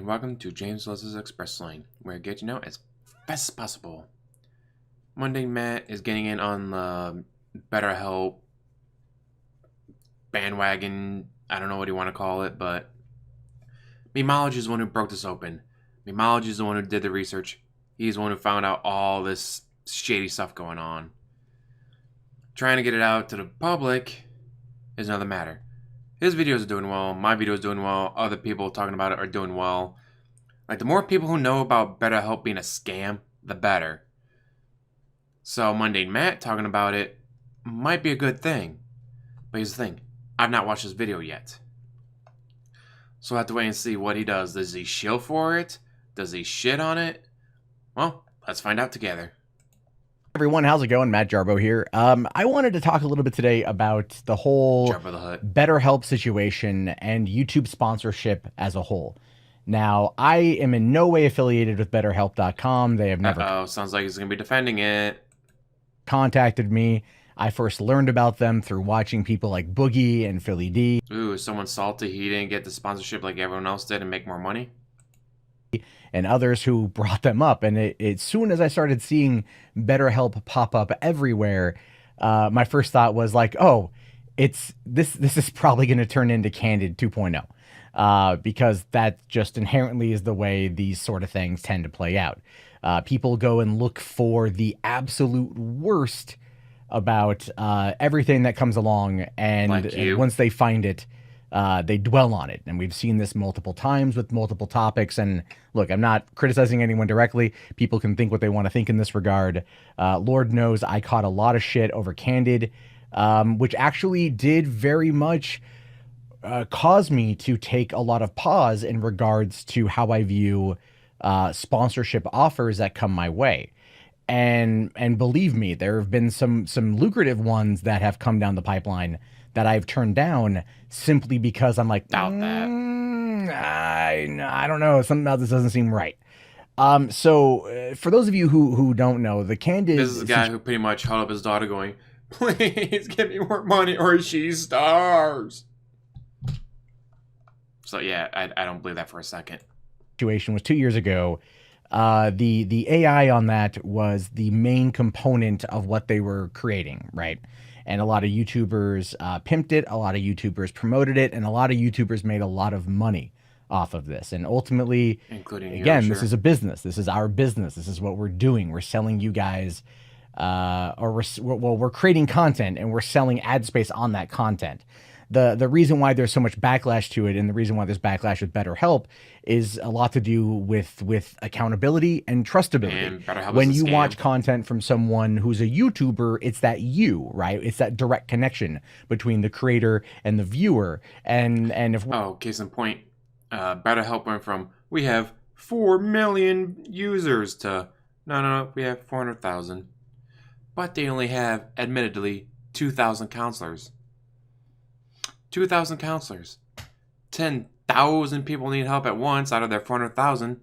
welcome to James Leslie's Express Lane, where I get you know as fast as possible. MundaneMatt is getting in on the BetterHelp bandwagon. I don't know what you want to call it, but Memology is the one who broke this open. Memology is the one who did the research. He's the one who found out all this shady stuff going on. Trying to get it out to the public is another matter. His videos are doing well. My video is doing well. Other people talking about it are doing well. Like, the more people who know about BetterHelp being a scam, the better. So, MundaneMatt talking about it might be a good thing. But here's the thing. I've not watched his video yet. So I'll have to wait and see what he does. Does he shill for it? Does he shit on it? Well, let's find out together. Everyone, how's it going? Matt Jarbo here. I wanted to talk a little bit today about the whole BetterHelp situation and YouTube sponsorship as a whole. Now, I am in no way affiliated with BetterHelp.com. They have never sounds like he's going to be defending it. Contacted me. I first learned about them through watching people like Boogie and Philly D. Ooh, is someone salty he didn't get the sponsorship like everyone else did and make more money? And others who brought them up. And as soon as I started seeing BetterHelp pop up everywhere, my first thought was like, oh, this is probably going to turn into Candid 2.0, because that just inherently is the way these sort of things tend to play out. People go and look for the absolute worst about everything that comes along, and once they find it, they dwell on it. And we've seen this multiple times with multiple topics. And look, I'm not criticizing anyone directly. People can think what they want to think in this regard. Lord knows I caught a lot of shit over Candid, which actually did very much cause me to take a lot of pause in regards to how I view sponsorship offers that come my way. And believe me, there have been some doubt ones that have come down the pipeline that I've turned down simply because I'm like, I don't know, something about this doesn't seem right. So for those of you who don't know, the Candid... This is the guy who pretty much held up his daughter going, please give me more money or she starves. So yeah, I don't believe that for a second. Situation was 2 years ago. The AI on that was the main component of what they were creating, right? And a lot of YouTubers pimped it, a lot of YouTubers promoted it, and a lot of YouTubers made a lot of money off of this. And ultimately, including again, this is a business. This is our business. This is what we're doing. We're selling you guys, we're creating content and we're selling ad space on that content. The reason why there's so much backlash to it, and the reason why there's backlash with BetterHelp, is a lot to do with accountability and trustability. And when you watch content from someone who's a YouTuber, it's that you, right? It's that direct connection between the creator and the viewer. And if case in point, BetterHelp went from we have 4 million users to no, we have 400,000, but they only have admittedly 2,000 counselors. 2,000 counselors. 10,000 people need help at once out of their 400,000.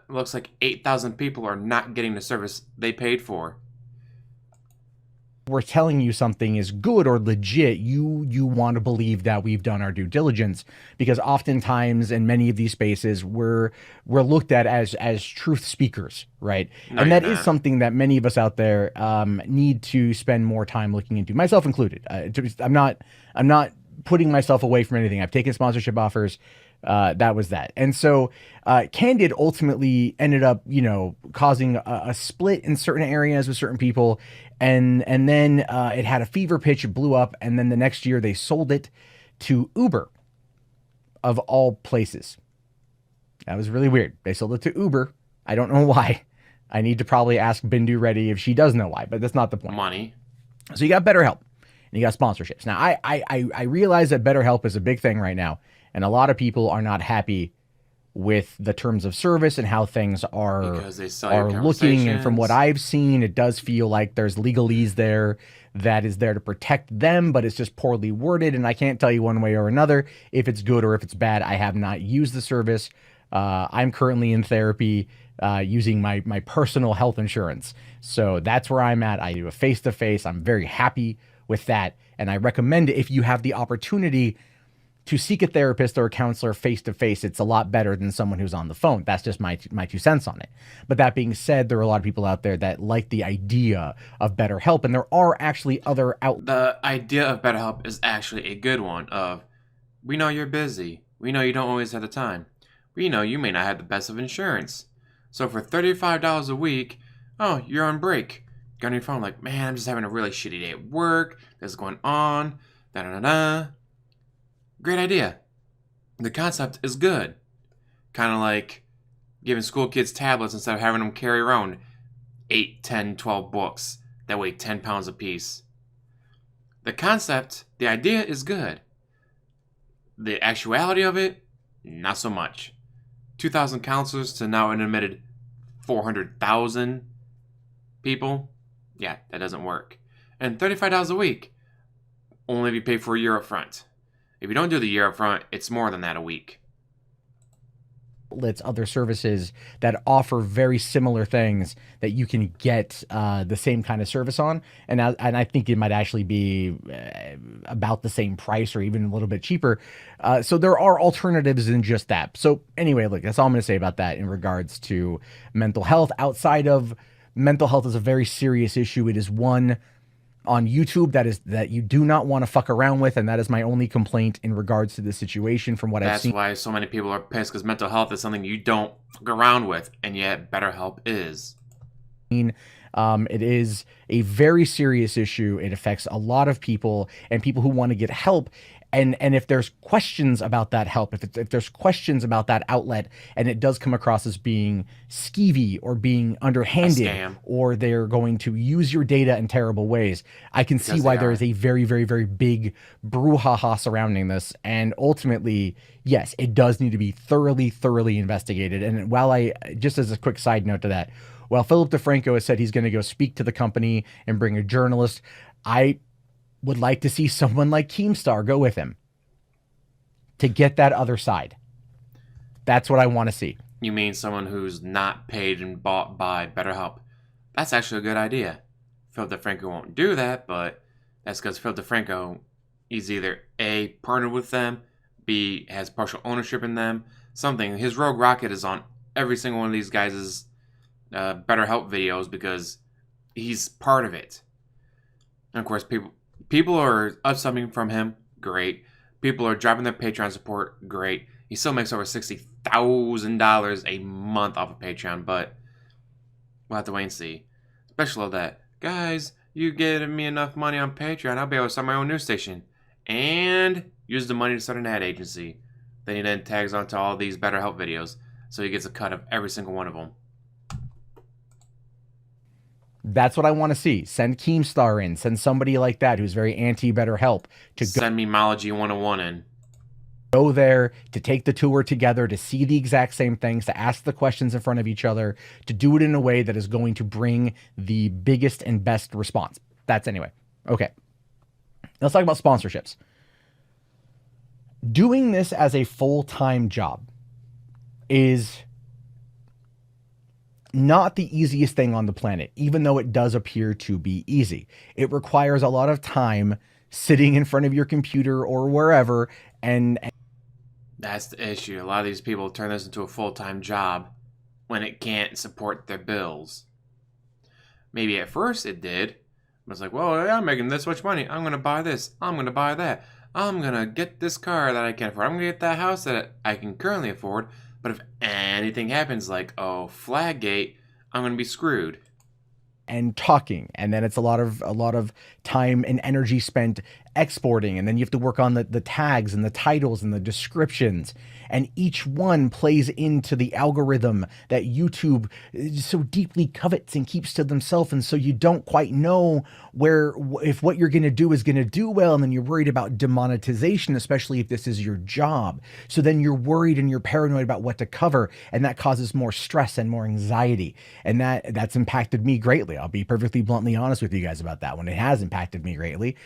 Looks like 8,000 people are not getting the service they paid for. We're telling you something is good or legit, you want to believe that we've done our due diligence, because oftentimes in many of these spaces we're looked at as truth speakers, right? No, and that is something that many of us out there need to spend more time looking into, myself included. I'm not putting myself away from anything. I've taken sponsorship offers. That was that. And so Candid ultimately ended up, causing a split in certain areas with certain people. And then it had a fever pitch, it blew up. And then the next year they sold it to Uber, of all places. That was really weird. They sold it to Uber. I don't know why. I need to probably ask Bindu Reddy if she does know why, but that's not the point. Money. So you got BetterHelp. And you got sponsorships. Now, I realize that BetterHelp is a big thing right now, and a lot of people are not happy with the terms of service and how things are looking. And from what I've seen, it does feel like there's legalese there that is there to protect them, but it's just poorly worded. And I can't tell you one way or another if it's good or if it's bad. I have not used the service. I'm currently in therapy using my personal health insurance. So that's where I'm at. I do a face-to-face. I'm very happy with that. And I recommend it if you have the opportunity to seek a therapist or a counselor face to face, it's a lot better than someone who's on the phone. That's just my 2 cents on it. But that being said, there are a lot of people out there that like the idea of BetterHelp, and there are actually other The idea of BetterHelp is actually a good one. We know you're busy. We know you don't always have the time. We know you may not have the best of insurance. So for $35 a week, oh, you're on break. You're on your phone like, man, I'm just having a really shitty day at work. This is going on. Da da da da. Great idea. The concept is good. Kind of like giving school kids tablets instead of having them carry around 8, 10, 12 books that weigh 10 pounds apiece. The concept, the idea is good. The actuality of it, not so much. 2,000 counselors to now an admitted 400,000 people? Yeah, that doesn't work. And $35 a week, only if you pay for a year up front. If you don't do the year up front, it's more than that a week. outlets, other services that offer very similar things that you can get the same kind of service on, and I think it might actually be about the same price or even a little bit cheaper. So there are alternatives than just that. So anyway, look, that's all I'm going to say about that in regards to mental health. Outside of mental health is a very serious issue. It is one on YouTube that you do not want to fuck around with, and that is my only complaint in regards to this situation from what I've seen. That's why so many people are pissed, because mental health is something you don't fuck around with, and yet BetterHelp is. It is a very serious issue. It affects a lot of people and people who want to get help. And if there's questions about that help, if there's questions about that outlet, and it does come across as being skeevy or being underhanded, or they're going to use your data in terrible ways, I can see why there is a very, very, very big brouhaha surrounding this. And ultimately, yes, it does need to be thoroughly, thoroughly investigated. And while just as a quick side note to that, while Philip DeFranco has said he's going to go speak to the company and bring a journalist, I would like to see someone like Keemstar go with him to get that other side. That's what I want to see. You mean someone who's not paid and bought by BetterHelp? That's actually a good idea. Phil DeFranco won't do that, but that's because Phil DeFranco is either A, partnered with them, B, has partial ownership in them, something. His Rogue Rocket is on every single one of these guys' BetterHelp videos because he's part of it. And of course, people are upsubbing from him, great. People are dropping their Patreon support, great. He still makes over $60,000 a month off of Patreon, but we'll have to wait and see. Special of that. Guys, you giving me enough money on Patreon, I'll be able to start my own news station. And use the money to start an ad agency. Then he then tags onto all these BetterHelp videos, so he gets a cut of every single one of them. That's what I want to see. Send Keemstar in. Send somebody like that who's very anti-BetterHelp to send Memology 101 in. Go there, to take the tour together, to see the exact same things, to ask the questions in front of each other, to do it in a way that is going to bring the biggest and best response. That's anyway. Okay. Let's talk about sponsorships. Doing this as a full-time job is not the easiest thing on the planet, even though it does appear to be easy. It requires a lot of time sitting in front of your computer or wherever, and that's the issue. A lot of these people turn this into a full-time job when it can't support their bills. Maybe at first it did. It's like, well, I'm making this much money. I'm going to buy this. I'm going to buy that. I'm going to get this car that I can't afford. I'm going to get that house that I can currently afford. But if anything happens, like, oh, Flaggate, I'm going to be screwed. And talking, and then it's a lot of time and energy spent exporting, and then you have to work on the tags and the titles and the descriptions, and each one plays into the algorithm that YouTube so deeply covets and keeps to themselves, and so you don't quite know if what you're going to do is going to do well, and then you're worried about demonetization, especially if this is your job. So then you're worried and you're paranoid about what to cover, and that causes more stress and more anxiety, and that's impacted me greatly. I'll be perfectly bluntly honest with you guys about that one. It has impacted me greatly.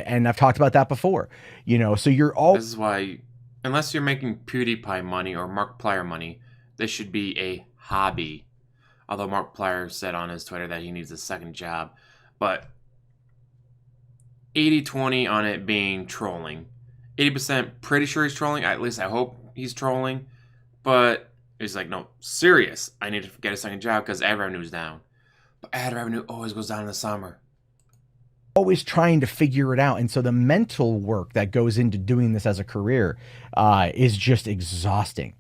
And I've talked about that before, so you're all. This is why, unless you're making PewDiePie money or Markiplier money, this should be a hobby. Although Markiplier said on his Twitter that he needs a second job. But 80-20 on it being trolling. 80% pretty sure he's trolling. At least I hope he's trolling. But he's like, no, serious. I need to get a second job because ad revenue's down. But ad revenue always goes down in the summer. Always trying to figure it out. And so the mental work that goes into doing this as a career is just exhausting.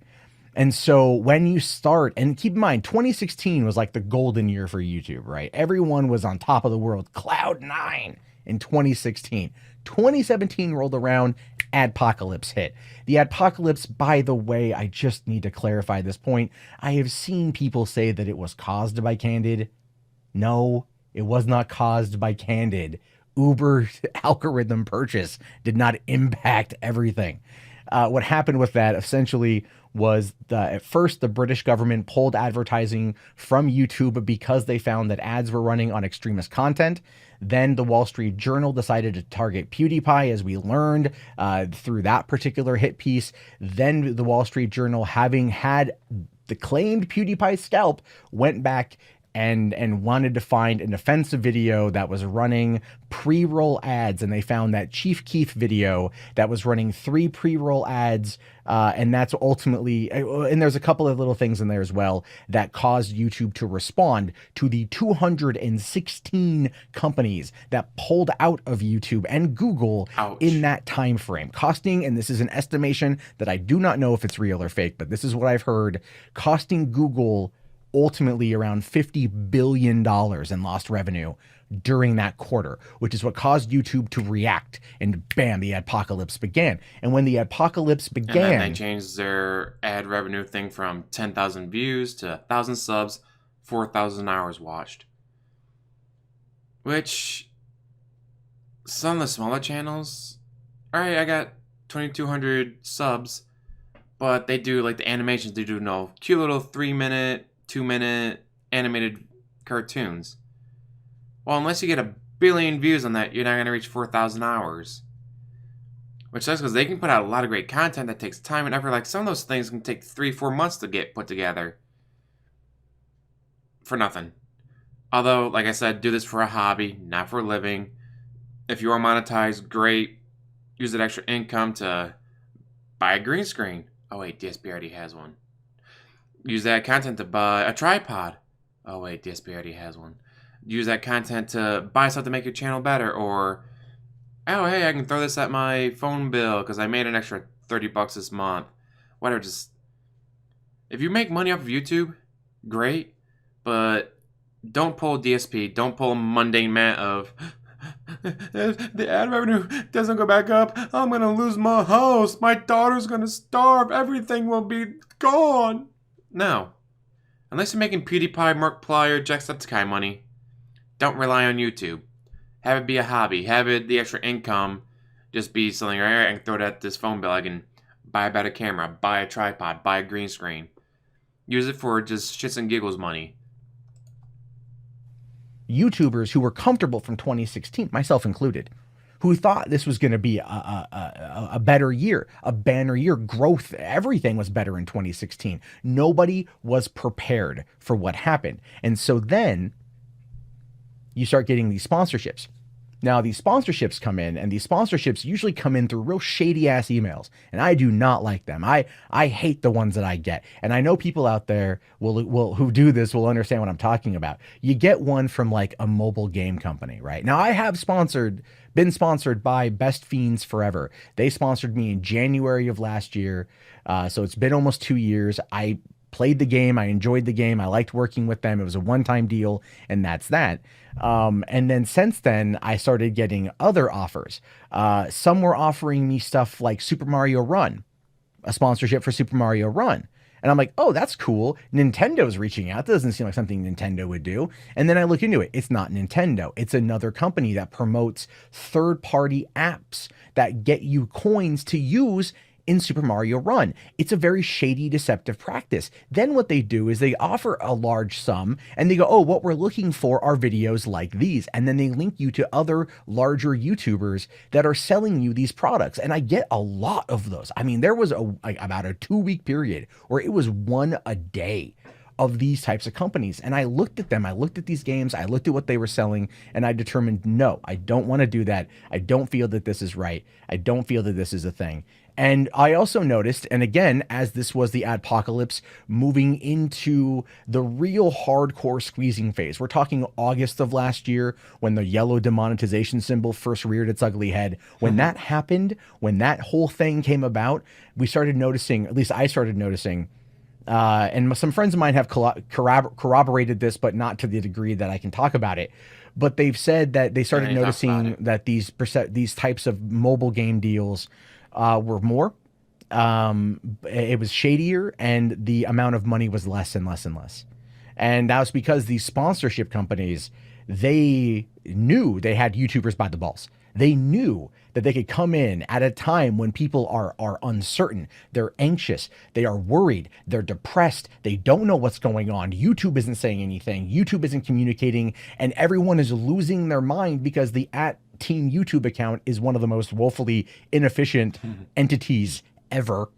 And so when you start, and keep in mind, 2016 was like the golden year for YouTube, right? Everyone was on top of the world, cloud nine in 2016. 2017 rolled around, adpocalypse hit. The adpocalypse, by the way, I just need to clarify this point. I have seen people say that it was caused by Candid. No, it was not caused by Candid. Uber's algorithm purchase did not impact everything. What happened with that essentially was at first the British government pulled advertising from YouTube because they found that ads were running on extremist content. Then the Wall Street Journal decided to target PewDiePie, as we learned through that particular hit piece. Then the Wall Street Journal, having had the claimed PewDiePie scalp, went back and wanted to find an offensive video that was running pre-roll ads, and they found that Chief Keef video that was running 3 pre-roll ads, and that's ultimately, and there's a couple of little things in there as well that caused YouTube to respond to the 216 companies that pulled out of YouTube and Google in that time frame, costing, and this is an estimation that I do not know if it's real or fake, but this is what I've heard, costing Google ultimately around $50 billion in lost revenue during that quarter, which is what caused YouTube to react, and bam, the adpocalypse began. And when the adpocalypse began, and then they changed their ad revenue thing from 10,000 views to 1,000 subs, 4,000 hours watched. Which, some of the smaller channels, alright, I got 2,200 subs, but they do, like the animations, they do cute little 3-minute, 2-minute animated cartoons. Well, unless you get 1 billion views on that, you're not going to reach 4,000 hours. Which sucks because they can put out a lot of great content that takes time and effort. Like some of those things can take 3-4 months to get put together. For nothing. Although, like I said, do this for a hobby, not for a living. If you are monetized, great. Use that extra income to buy a green screen. Oh wait, DSP already has one. Use that content to buy a tripod. Oh wait, DSP already has one. Use that content to buy stuff to make your channel better, or oh hey, I can throw this at my phone bill because I made an extra $30 this month. Whatever, just if you make money off of YouTube, great, but don't pull DSP, don't pull MundaneMatt of if the ad revenue doesn't go back up, I'm gonna lose my house, my daughter's gonna starve, everything will be gone. No. Unless you're making PewDiePie, Markiplier, or Jacksepticeye money, don't rely on YouTube. Have it be a hobby. Have it the extra income just be something, right? I can throw it at this phone bill. I can buy a better camera, buy a tripod, buy a green screen. Use it for just shits and giggles money. YouTubers who were comfortable from 2016, myself included, who thought this was going to be a better year, a banner year, growth, everything was better in 2016. Nobody was prepared for what happened. And so then you start getting these sponsorships. Now, these sponsorships come in, and these sponsorships usually come in through real shady-ass emails, and I do not like them. I hate the ones that I get, and I know people out there who do this will understand what I'm talking about. You get one from, like, a mobile game company, right? Now, I have been sponsored by Best Fiends Forever. They sponsored me in January of last year, so it's been almost 2 years. I played the game. I enjoyed the game. I liked working with them. It was a one-time deal, and that's that. And then since then, I started getting other offers. Some were offering me stuff like Super Mario Run, a sponsorship for Super Mario Run. And I'm like, oh, that's cool. Nintendo's reaching out. That doesn't seem like something Nintendo would do. And then I look into it. It's not Nintendo. It's another company that promotes third-party apps that get you coins to use in Super Mario Run. It's a very shady, deceptive practice. Then what they do is they offer a large sum and they go, oh, what we're looking for are videos like these. And then they link you to other larger YouTubers that are selling you these products. And I get a lot of those. I mean, there was about a 2-week period where it was one a day of these types of companies. And I looked at them, I looked at these games, I looked at what they were selling, and I determined, no, I don't want to do that. I don't feel that this is right. I don't feel that this is a thing. And I also noticed, and again, as this was the adpocalypse moving into the real hardcore squeezing phase, we're talking August of last year when the yellow demonetization symbol first reared its ugly head. When that happened, when that whole thing came about, we started noticing, at least I started noticing, and some friends of mine have corroborated this, but not to the degree that I can talk about it. But they've said that they started noticing that these types of mobile game deals were more. It was shadier, and the amount of money was less and less and less. And that was because these sponsorship companies, they knew they had YouTubers by the balls. They knew that they could come in at a time when people are uncertain, they're anxious, they are worried, they're depressed, they don't know what's going on. YouTube isn't saying anything, YouTube isn't communicating, and everyone is losing their mind because the @Team YouTube account is one of the most woefully inefficient entities ever.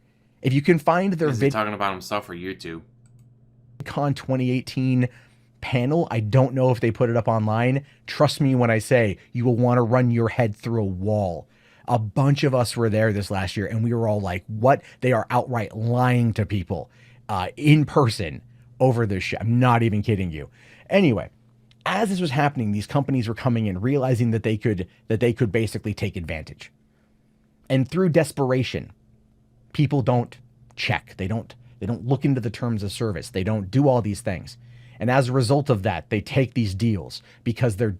If you can find their video talking about himself or YouTube Con 2018 panel, I don't know if they put it up online. Trust me when I say you will want to run your head through a wall. A bunch of us were there this last year, and we were all like, what? They are outright lying to people in person over this shit. I'm not even kidding you. Anyway, as this was happening, these companies were coming in, realizing that they could basically take advantage. And through desperation, people don't check. They don't look into the terms of service. They don't do all these things. And as a result of that, they take these deals because they're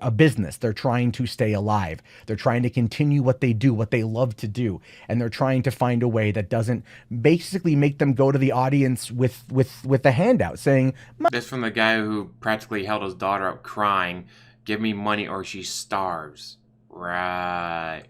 a business. They're trying to stay alive. They're trying to continue what they do, what they love to do. And they're trying to find a way that doesn't basically make them go to the audience with a handout saying, this from the guy who practically held his daughter up crying, give me money or she starves. Right.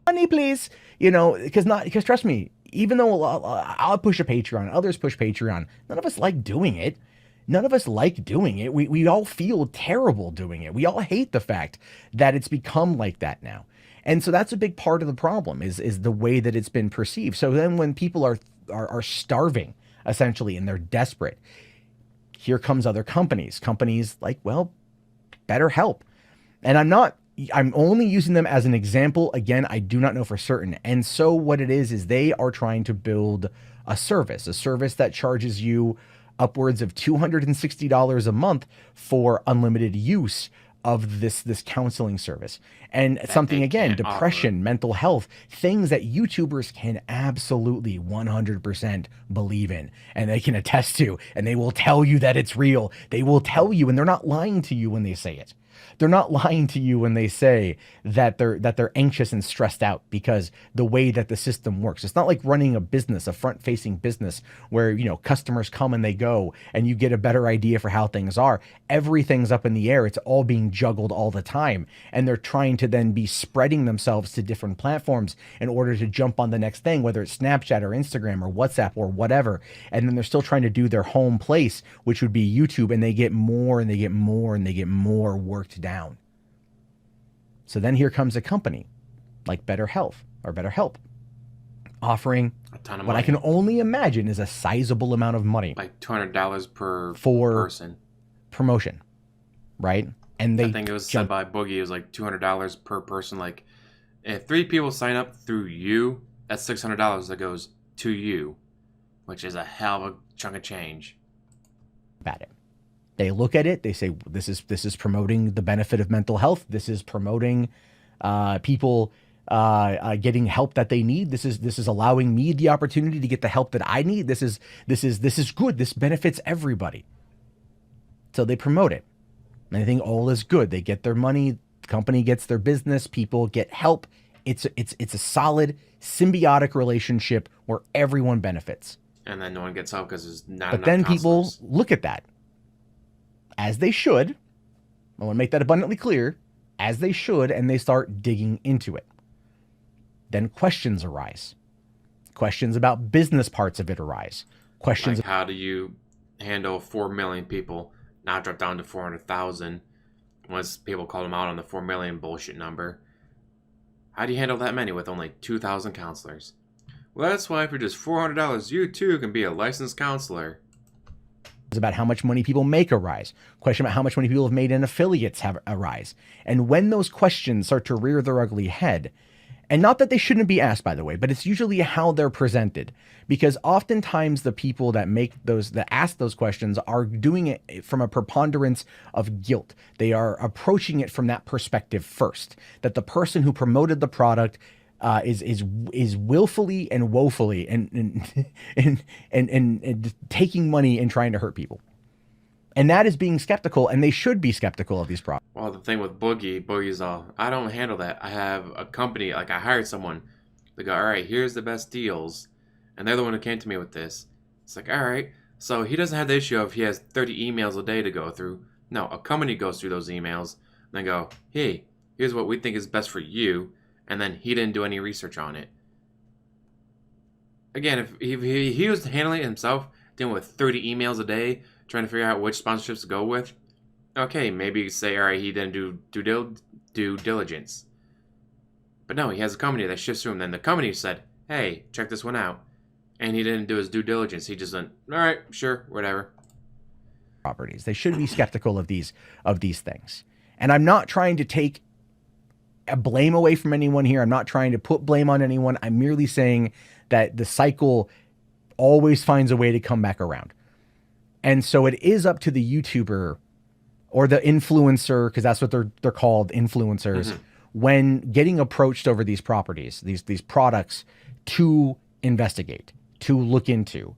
Money, please. You know, because trust me, even though I'll push a Patreon, others push Patreon, none of us like doing it. None of us like doing it. We all feel terrible doing it. We all hate the fact that it's become like that now. And so that's a big part of the problem is the way that it's been perceived. So then when people are starving, essentially, and they're desperate, here comes other companies like, well, BetterHelp. And I'm only using them as an example. Again, I do not know for certain. And so what it is they are trying to build a service that charges you upwards of $260 a month for unlimited use of this counseling service. And that something, again, depression, mental health, things that YouTubers can absolutely 100% believe in, and they can attest to, and they will tell you that it's real. They will tell you, and they're not lying to you when they say it. They're not lying to you when they say that they're anxious and stressed out because the way that the system works. It's not like running a business, a front-facing business where, you know, customers come and they go and you get a better idea for how things are. Everything's up in the air. It's all being juggled all the time. And they're trying to then be spreading themselves to different platforms in order to jump on the next thing, whether it's Snapchat or Instagram or WhatsApp or whatever. And then they're still trying to do their home place, which would be YouTube, and they get more and they get more and they get more worked down. So then here comes a company like BetterHelp offering a ton of what money. I can only imagine is a sizable amount of money, like $200 per for person promotion, right? And I think it was said by Boogie, it was like $200 per person. Like, if 3 people sign up through you, that's $600 that goes to you, which is a hell of a chunk of change. About it. They look at it, they say, this is promoting the benefit of mental health. This is promoting people getting help that they need. This is allowing me the opportunity to get the help that I need. This is good. This benefits everybody. So they promote it. And I think all is good. They get their money, the company gets their business, people get help. It's a solid symbiotic relationship where everyone benefits. And then no one gets help because there's not enough But then people counselors. look at that, as they should. I want to make that abundantly clear, as they should, and they start digging into it. Then questions arise. Questions about business parts of it arise. Questions like, how do you handle 4 million people, now drop down to 400,000, once people call them out on the 4 million bullshit number? How do you handle that many with only 2,000 counselors? Well, that's why for just $400, you too can be a licensed counselor. about how much money people make arise. Question about how much money people have made in affiliates have arise. And when those questions start to rear their ugly head, and not that they shouldn't be asked, by the way, but it's usually how they're presented. Because oftentimes the people that ask those questions are doing it from a preponderance of guilt. They are approaching it from that perspective first. That the person who promoted the product is willfully and woefully and taking money and trying to hurt people. And that is being skeptical, and they should be skeptical of these products. Well, the thing with Boogie's all, I don't handle that. I have a company, like I hired someone. They go, all right, here's the best deals. And they're the one who came to me with this. It's like, all right. So he doesn't have the issue of he has 30 emails a day to go through. No, a company goes through those emails. And they go, hey, here's what we think is best for you. And then he didn't do any research on it. Again, if he was handling it himself, dealing with 30 emails a day, trying to figure out which sponsorships to go with, okay, maybe you say, all right, he didn't do due diligence. But no, he has a company that shifts through him. Then the company said, hey, check this one out. And he didn't do his due diligence. He just went, all right, sure, whatever. Properties. They should be skeptical of these things. And I'm not trying to take a blame away from anyone here. I'm not trying to put blame on anyone. I'm merely saying that the cycle always finds a way to come back around. And so it is up to the YouTuber or the influencer, because that's what they're called, influencers, when getting approached over these properties, these products, to investigate, to look into,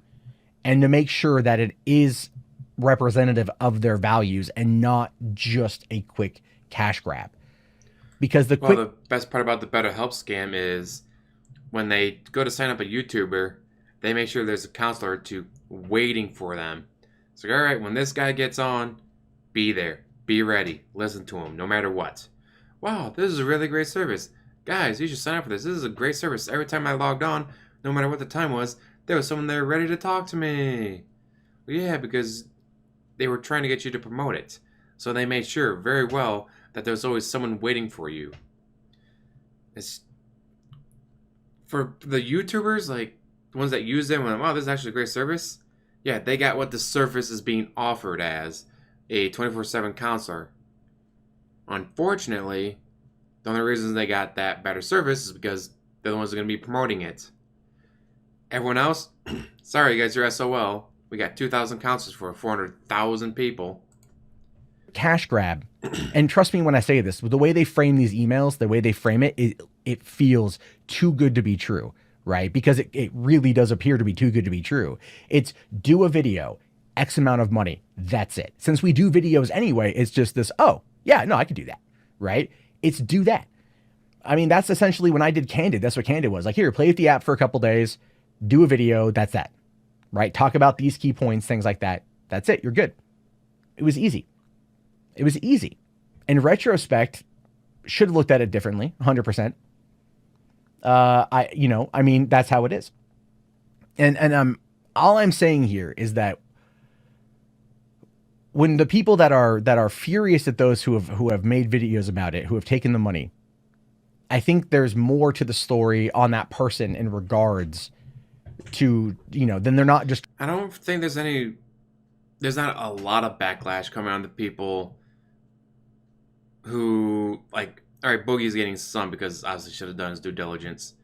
and to make sure that it is representative of their values and not just a quick cash grab. Because the best part about the BetterHelp scam is when they go to sign up a YouTuber, they make sure there's a counselor or two waiting for them. It's like, all right, when this guy gets on, be there, be ready, listen to him, no matter what. Wow, this is a really great service. Guys, you should sign up for this. This is a great service. Every time I logged on, no matter what the time was, there was someone there ready to talk to me. Well, yeah, because they were trying to get you to promote it. So they made sure very well that there's always someone waiting for you. It's for the YouTubers, like the ones that use them, wow, this is actually a great service. Yeah, they got what the service is being offered as, a 24/7 counselor. Unfortunately, the only reasons they got that better service is because they're the ones that are going to be promoting it. Everyone else, sorry guys, you're SOL. We got 2,000 counselors for 400,000 people. Cash grab. And trust me when I say this, the way they frame these emails, the way they frame it, it feels too good to be true, right? Because it really does appear to be too good to be true. It's do a video, X amount of money. That's it. Since we do videos anyway, it's just this, oh, yeah, no, I could do that, right? It's do that. I mean, that's essentially when I did Candid. That's what Candid was. Like, here, play with the app for a couple days, do a video, that's that, right? Talk about these key points, things like that. That's it. You're good. It was easy. It was easy. In retrospect, should have looked at it differently, 100%. I mean, that's how it is. And all I'm saying here is that when the people that are furious at those who have made videos about it, who have taken the money, I think there's more to the story on that person in regards to, then they're not just. I don't think there's not a lot of backlash coming on to people who, like, all right, Boogie's getting some because obviously should have done his due diligence.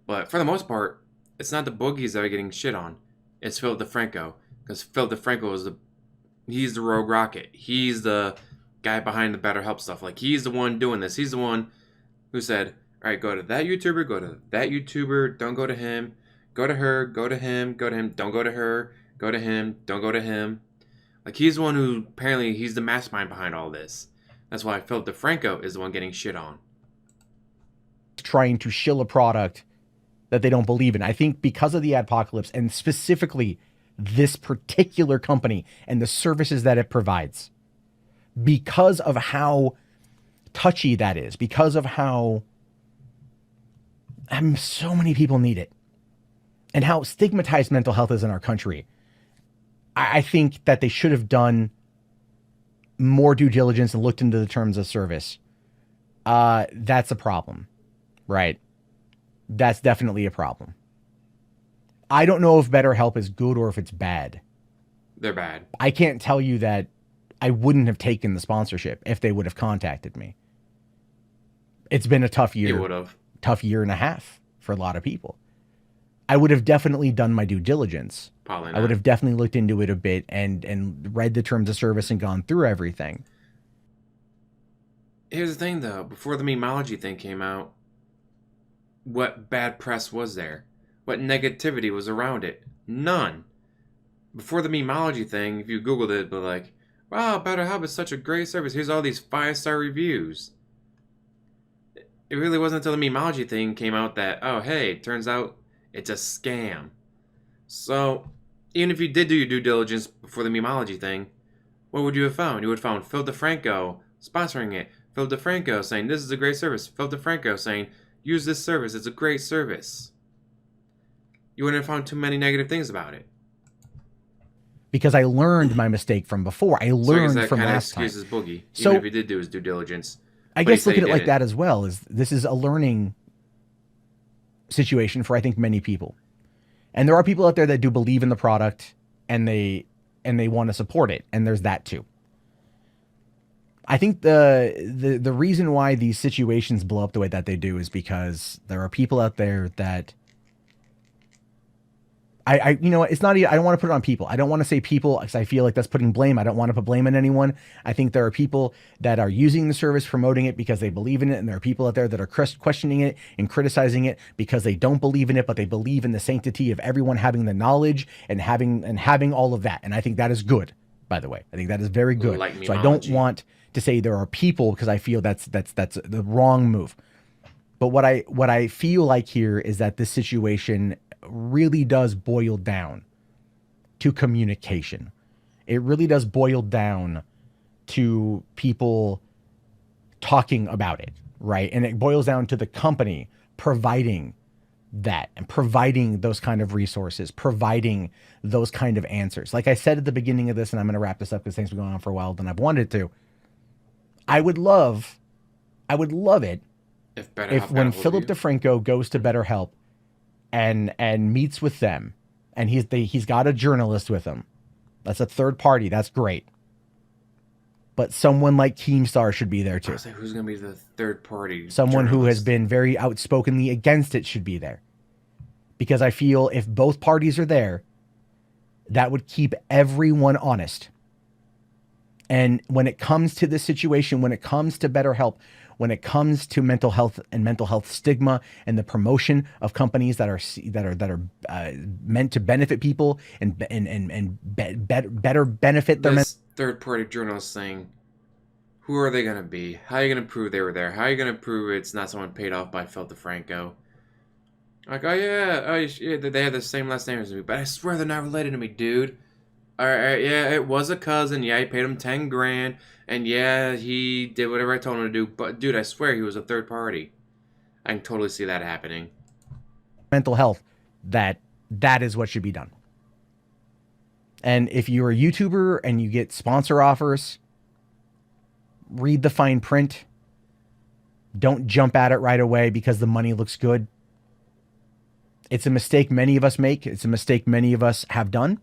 But for the most part, it's not the Boogies that are getting shit on. It's Philip DeFranco. Because Philip DeFranco he's the rogue rocket. He's the guy behind the BetterHelp stuff. Like, he's the one doing this. He's the one who said, all right, go to that YouTuber, go to that YouTuber, don't go to him, go to her, go to him, don't go to her, go to him, don't go to him. Like, he's the one who, apparently, he's the mastermind behind all this. That's why Philip DeFranco is the one getting shit on. Trying to shill a product that they don't believe in. I think because of the adpocalypse, and specifically this particular company and the services that it provides, because of how touchy that is, because of how so many people need it, and how stigmatized mental health is in our country, I think that they should have done more due diligence and looked into the terms of service. That's a problem, right? That's definitely a problem. I don't know if BetterHelp is good or if it's bad. They're bad. I can't tell you that I wouldn't have taken the sponsorship if they would have contacted me. It's been a tough You year, would have. tough year and a half for a lot of people. I would have definitely done my due diligence. Probably I would not. have definitely looked into it a bit and read the terms of service and gone through everything. Here's the thing, though. Before the memology thing came out, what bad press was there? What negativity was around it? None. Before the memology thing, if you Googled it, but like, wow, BetterHelp is such a great service. Here's all these 5-star reviews. It really wasn't until the memology thing came out that, oh, hey, it turns out it's a scam. So, even if you did do your due diligence before the memology thing, what would you have found? You would have found Phil DeFranco sponsoring it. Phil DeFranco saying, this is a great service. Phil DeFranco saying, use this service. It's a great service. You wouldn't have found too many negative things about it. Because I learned my mistake from before. I So I guess learned that from kind of last time. excuses Boogie, So- even if he did do his due diligence. I But he guess said look he at it like didn't. that as well. Is this is a learning situation for, I think, many people. And there are people out there that do believe in the product and they want to support it, and there's that too. I think the reason why these situations blow up the way that they do is because there are people out there that I you know, it's not, I don't want to put it on people. I don't want to say people because I feel like that's putting blame. I don't want to put blame on anyone. I think there are people that are using the service, promoting it because they believe in it. And there are people out there that are questioning it and criticizing it because they don't believe in it, but they believe in the sanctity of everyone having the knowledge and having all of that. And I think that is good, by the way. I think that is very good. Like So I don't memology. want to say there are people, because I feel that's the wrong move. But what I feel like here is that this situation really does boil down to communication. It really does boil down to people talking about it, right? And it boils down to the company providing that and providing those kind of resources, providing those kind of answers. Like I said at the beginning of this, and I'm going to wrap this up because things have been going on for a while than I've wanted to. I would love it If BetterHelp if got when a hold of Philip you. DeFranco goes to BetterHelp and meets with them, and he's got a journalist with him. That's a third party. That's great. But someone like Keemstar should be there I too. was like, who's going to be the third party? Someone who has journalist? been very outspokenly against it should be there. Because I feel if both parties are there, that would keep everyone honest. And when it comes to this situation, when it comes to BetterHelp, when it comes to mental health and mental health stigma and the promotion of companies that are meant to benefit people and better benefit their This third party journalist thing, who are they going to be? How are you going to prove they were there? How are you going to prove it's not someone paid off by Phil DeFranco? Like, oh yeah, they have the same last name as me, but I swear they're not related to me, dude. All right, yeah, it was a cousin. Yeah, I paid him 10 grand, and yeah, he did whatever I told him to do. But dude, I swear he was a third party. I can totally see that happening. mental health, that is what should be done. And if you're a YouTuber and you get sponsor offers, read the fine print. Don't jump at it right away because the money looks good. It's a mistake many of us make. It's a mistake many of us have done.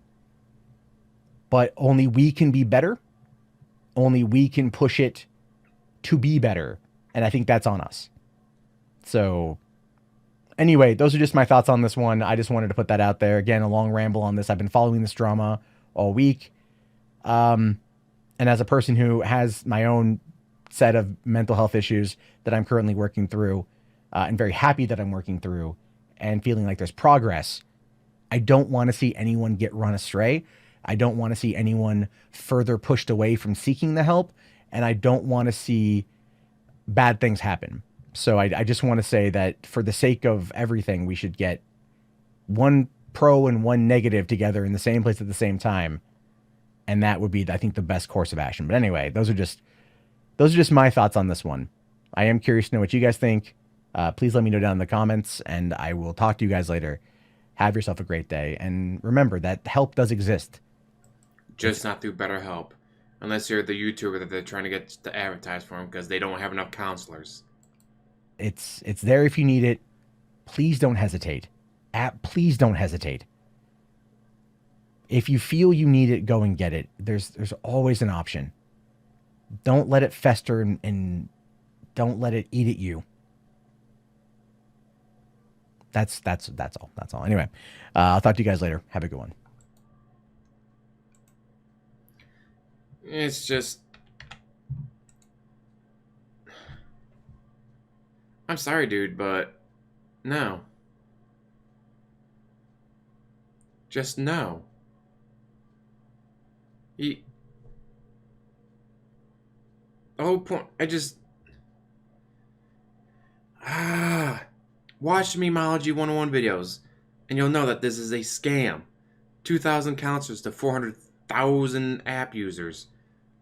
But only we can be better. Only we can push it to be better. And I think that's on us. So anyway, those are just my thoughts on this one. I just wanted to put that out there. Again, a long ramble on this. I've been following this drama all week. And as a person who has my own set of mental health issues that I'm currently working through, and very happy that I'm working through and feeling like there's progress, I don't want to see anyone get run astray. I don't want to see anyone further pushed away from seeking the help. And I don't want to see bad things happen. So I just want to say that for the sake of everything, we should get one pro and one negative together in the same place at the same time. And that would be, I think, the best course of action. But anyway, those are just my thoughts on this one. I am curious to know what you guys think. Please let me know down in the comments, and I will talk to you guys later. Have yourself a great day. And remember that help does exist. Just not through BetterHelp. Unless you're the YouTuber that they're trying to get to advertise for them because they don't have enough counselors. It's there if you need it. Please don't hesitate. Please don't hesitate. If you feel you need it, go and get it. There's always an option. Don't let it fester and don't let it eat at you. That's all. That's all. Anyway, I'll talk to you guys later. Have a good one. It's just, I'm sorry, dude, but no. Just no. He, the whole point, watch Memology 101 videos, and you'll know that this is a scam. 2,000 counselors to 400,000 app users.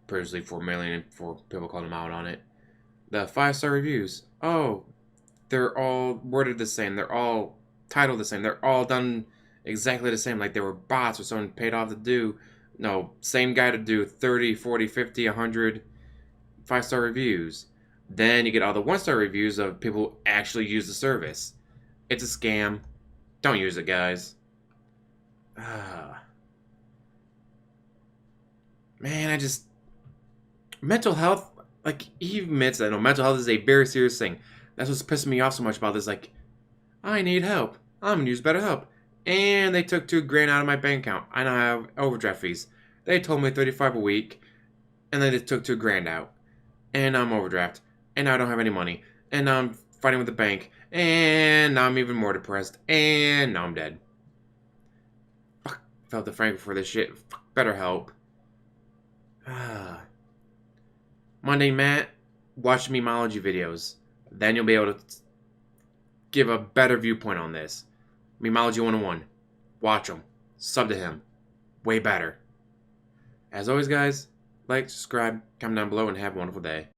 Personally, 4 million and 4 people called him out on it. The 5-star reviews. Oh, they're all worded the same. They're all titled the same. They're all done exactly the same. Like they were bots or someone paid off to do. No, same guy to do 30, 40, 50, 100 5-star reviews. Then you get all the 1-star reviews of people who actually use the service. It's a scam. Don't use it, guys. Man, mental health, like, he admits that, no, mental health is a very serious thing. That's what's pissing me off so much about this. Like, I need help. I'm gonna use BetterHelp. And they took $2,000 out of my bank account. I now have overdraft fees. They told me 35 a week, and then they took $2,000 out. And now I'm overdraft. And now I don't have any money. And now I'm fighting with the bank. And now I'm even more depressed. And now I'm dead. Fuck, felt the Frank for this shit. Fuck, BetterHelp. MundaneMatt, watch Memology videos. Then you'll be able to give a better viewpoint on this. Memology 101. Watch him. Sub to him. Way better. As always, guys, like, subscribe, comment down below, and have a wonderful day.